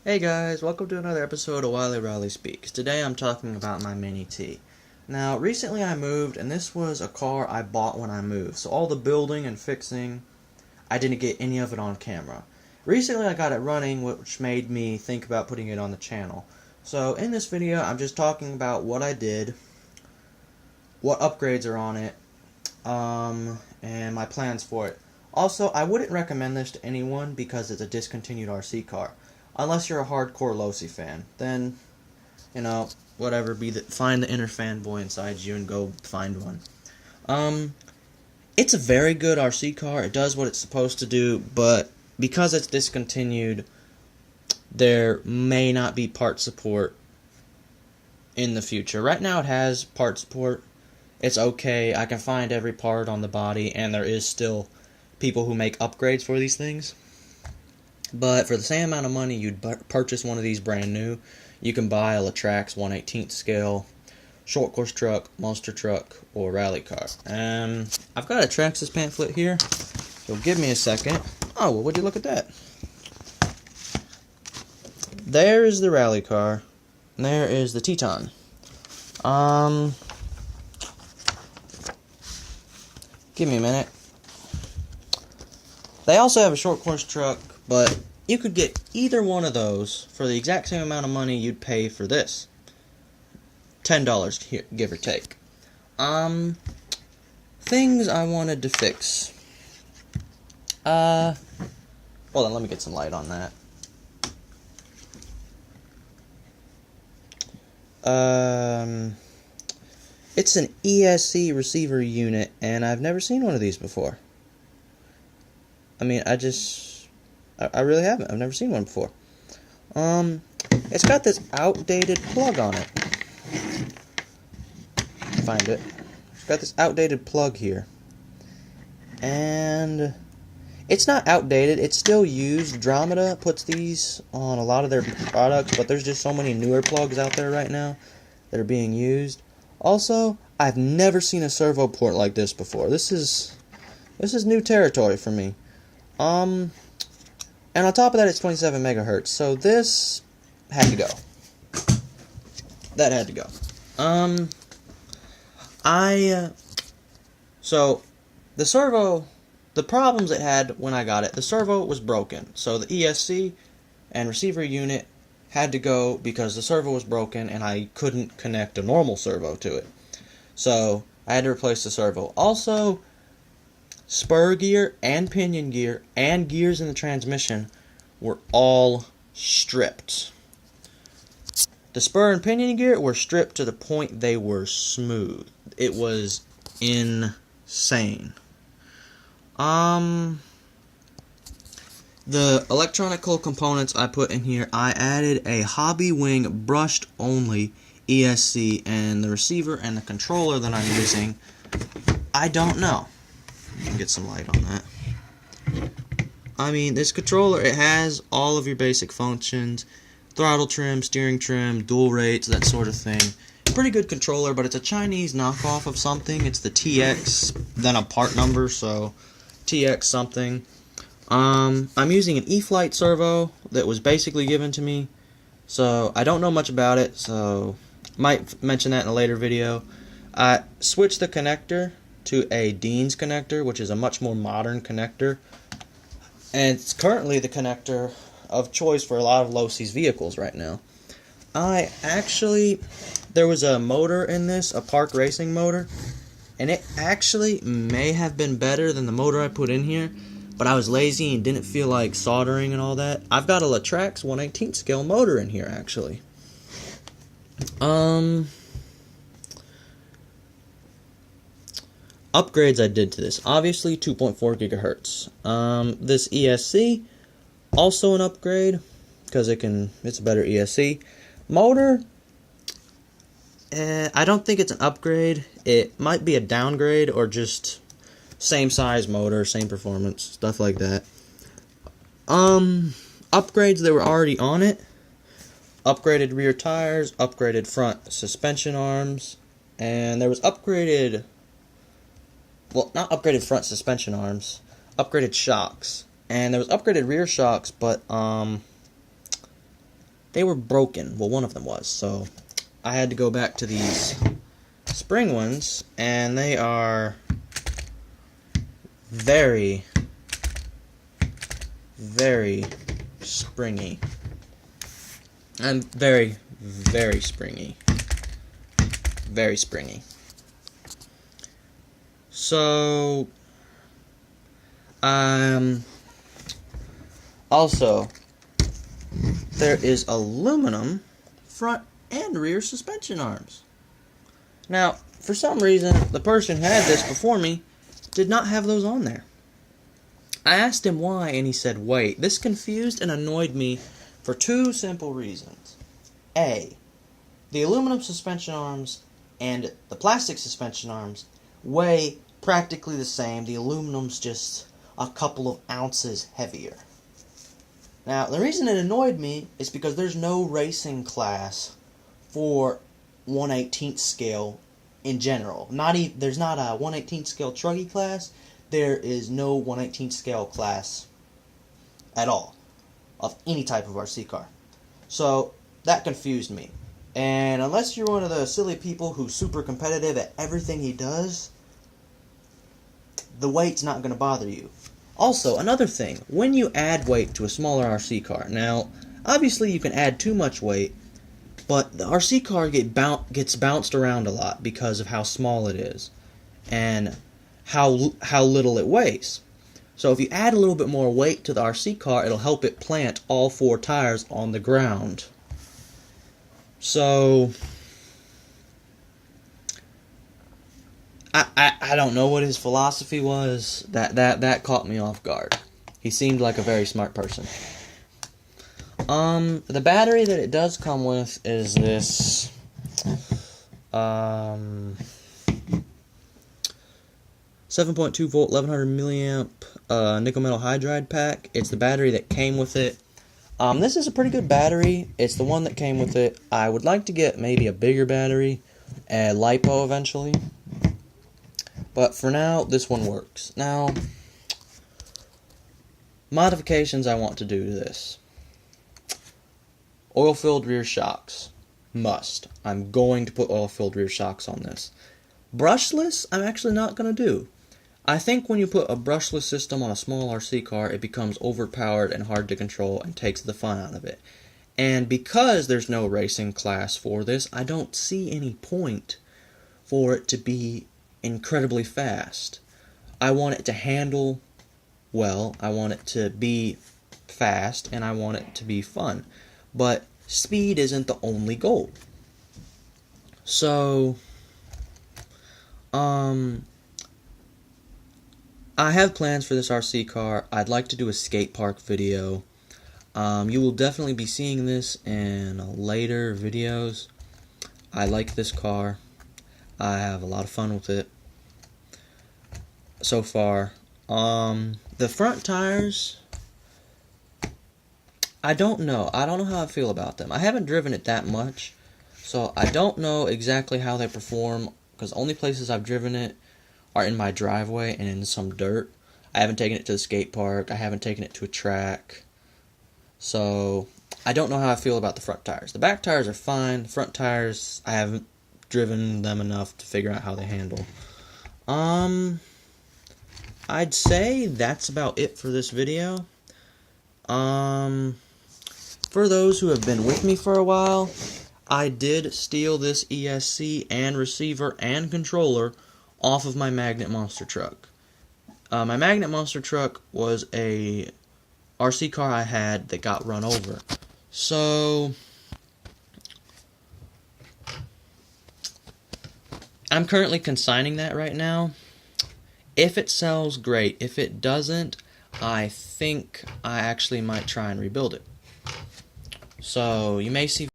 Hey guys, welcome to another episode of Wiley Riley Speaks. Today I'm talking about my Mini T. Now, recently I moved, and this was a car I bought when I moved, so all the building and fixing, I didn't get any of it on camera. Recently I got it running, which made me think about putting it on the channel. So in this video, I'm just talking about what I did, what upgrades are on it, and my plans for it. Also, I wouldn't recommend this to anyone because it's a discontinued RC car. Unless you're a hardcore Losi fan, then, whatever, find the inner fanboy inside you and go find one. It's a very good RC car. It does what it's supposed to do, but because it's discontinued, there may not be part support in the future. Right now it has part support. It's okay. I can find every part on the body, and there is still people who make upgrades for these things. But for the same amount of money you'd purchase one of these brand new, you can buy a Latrax 1/18 scale short course truck, monster truck, or rally car. I've got a Traxxas pamphlet here, so give me a second. Oh, well, would you look at that? There is the rally car, and there is the Teton. Give me a minute. They also have a short course truck, but you could get either one of those for the exact same amount of money you'd pay for this. $10 here, give or take. Things I wanted to fix. Hold on, let me get some light on that. It's an ESC receiver unit, and I've never seen one of these before. I mean, I really haven't. I've never seen one before. It's got this outdated plug on it. Find it. It's got this outdated plug here. And it's not outdated. It's still used. Andromeda puts these on a lot of their products, but there's just so many newer plugs out there right now that are being used. Also, I've never seen a servo port like this before. This is new territory for me. And on top of that, it's 27 megahertz, so this had to go. That had to go. So, the servo, the problems it had when I got it, the servo was broken, so the ESC and receiver unit had to go because the servo was broken and I couldn't connect a normal servo to it. So, I had to replace the servo. Also, spur gear and pinion gear and gears in the transmission were all stripped. The spur and pinion gear were stripped to the point they were smooth. It was insane. The electronical components I put in here, I added a Hobby Wing brushed only ESC, and the receiver and the controller that I'm using, I don't know. Get some light on that. I mean, this controller, it has all of your basic functions: throttle trim, steering trim, dual rates, that sort of thing. Pretty good controller, but it's a Chinese knockoff of something. It's the TX, then a part number, so TX something. I'm using an E-Flight servo that was basically given to me, so I don't know much about it, so might mention that in a later video. I switched the connector to a Dean's connector, which is a much more modern connector, and it's currently the connector of choice for a lot of Losi's vehicles right now. There was a motor in this, a park racing motor, and it actually may have been better than the motor I put in here, but I was lazy and didn't feel like soldering and all that. I've got a Latrax 1/18 scale motor in here, actually. Upgrades I did to this. Obviously, 2.4 gigahertz. This ESC, also an upgrade, because it's a better ESC. Motor, I don't think it's an upgrade. It might be a downgrade, or just same size motor, same performance, stuff like that. Upgrades that were already on it: upgraded rear tires, upgraded front suspension arms, and there was upgraded, well, not upgraded front suspension arms, upgraded shocks. And there was upgraded rear shocks, but they were broken. Well, one of them was, so I had to go back to these spring ones, and they are very, very springy. And very, very springy. Very springy. So, also, there is aluminum front and rear suspension arms. Now, for some reason, the person who had this before me did not have those on there. I asked him why, and he said, wait. This confused and annoyed me for two simple reasons. A, the aluminum suspension arms and the plastic suspension arms weigh practically the same. The aluminum's just a couple of ounces heavier. Now, the reason it annoyed me is because there's no racing class for 1/18 scale in general. There's not a 1/18 scale truggy class. There is no 1/18 scale class at all of any type of RC car. So that confused me. And unless you're one of the silly people who's super competitive at everything he does, the weight's not going to bother you. Also, another thing, when you add weight to a smaller RC car, now, obviously you can add too much weight, but the RC car gets bounced around a lot because of how small it is and how little it weighs. So if you add a little bit more weight to the RC car, it'll help it plant all four tires on the ground. So I don't know what his philosophy was. That caught me off guard. He seemed like a very smart person. The battery that it does come with is this 7.2 volt 1100 milliamp nickel metal hydride pack. It's the battery that came with it. This is a pretty good battery. It's the one that came with it. I would like to get maybe a bigger battery, a LiPo eventually. But for now, this one works. Now, modifications I want to do to this. Oil-filled rear shocks. Must. I'm going to put oil-filled rear shocks on this. Brushless, I'm actually not going to do. I think when you put a brushless system on a small RC car, it becomes overpowered and hard to control and takes the fun out of it. And because there's no racing class for this, I don't see any point for it to be incredibly fast. I want it to handle well, I want it to be fast, and I want it to be fun. But speed isn't the only goal. So, I have plans for this RC car. I'd like to do a skate park video. You will definitely be seeing this in later videos. I like this car. I have a lot of fun with it so far. The front tires, I don't know. I don't know how I feel about them. I haven't driven it that much, so I don't know exactly how they perform, because the only places I've driven it are in my driveway and in some dirt. I haven't taken it to the skate park. I haven't taken it to a track. So, I don't know how I feel about the front tires. The back tires are fine. The front tires, I haven't driven them enough to figure out how they handle. I'd say that's about it for this video. For those who have been with me for a while, I did steal this ESC and receiver and controller off of my Magnet Monster truck. My Magnet Monster truck was a RC car I had that got run over. So, I'm currently consigning that right now. If it sells, great. If it doesn't, I think I actually might try and rebuild it. So, you may see